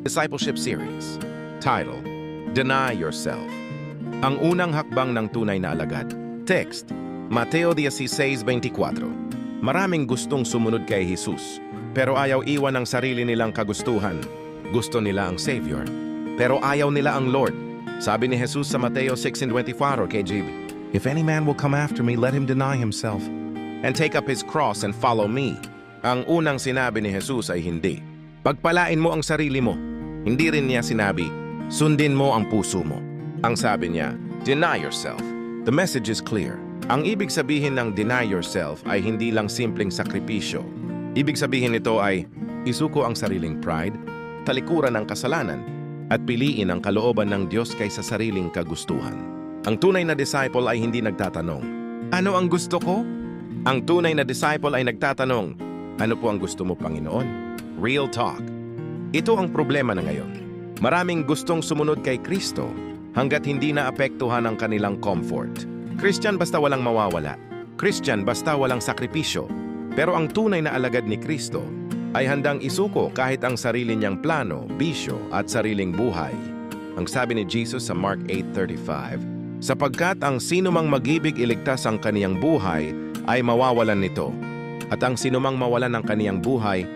Discipleship Series. Title, Deny Yourself. Ang unang hakbang ng tunay na alagad. Text, Mateo 16:24. Maraming gustong sumunod kay Jesus, pero ayaw iwan ang sarili nilang kagustuhan. Gusto nila ang Savior, pero ayaw nila ang Lord. Sabi ni Jesus sa Mateo 16:24 kay JB, "If any man will come after me, let him deny himself and take up his cross and follow me." Ang unang sinabi ni Jesus ay hindi. Pagpalain mo ang sarili mo. Hindi rin niya sinabi, sundin mo ang puso mo. Ang sabi niya, deny yourself. The message is clear. Ang ibig sabihin ng deny yourself ay hindi lang simpleng sakripisyo. Ibig sabihin nito ay isuko ang sariling pride, talikuran ang kasalanan, at piliin ang kalooban ng Diyos kaysa sariling kagustuhan. Ang tunay na disciple ay hindi nagtatanong, ano ang gusto ko? Ang tunay na disciple ay nagtatanong, ano po ang gusto mo, Panginoon? Real talk. Ito ang problema na ngayon. Maraming gustong sumunod kay Kristo hanggat hindi naapektuhan ang kanilang comfort. Christian basta walang mawawala. Christian basta walang sakripisyo. Pero ang tunay na alagad ni Kristo ay handang isuko kahit ang sarili niyang plano, bisyo at sariling buhay. Ang sabi ni Jesus sa Mark 8:35, sapagkat ang sinumang mag-ibig iligtas ang kaniyang buhay ay mawawalan nito. At ang sinumang mawalan ng kaniyang buhay,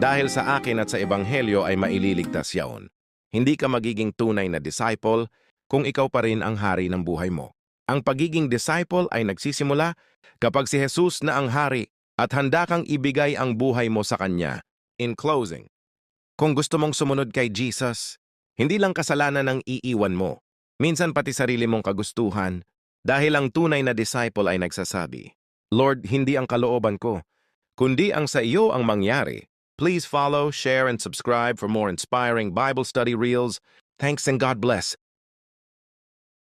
dahil sa akin at sa Ebanghelyo ay maililigtas yaon. Hindi ka magiging tunay na disciple kung ikaw pa rin ang hari ng buhay mo. Ang pagiging disciple ay nagsisimula kapag si Jesus na ang hari at handa kang ibigay ang buhay mo sa Kanya. In closing, kung gusto mong sumunod kay Jesus, hindi lang kasalanan ang iiwan mo. Minsan pati sarili mong kagustuhan dahil ang tunay na disciple ay nagsasabi, Lord, hindi ang kalooban ko, kundi ang sa iyo ang mangyari. Please follow, share, and subscribe for more inspiring Bible study reels. Thanks and God bless.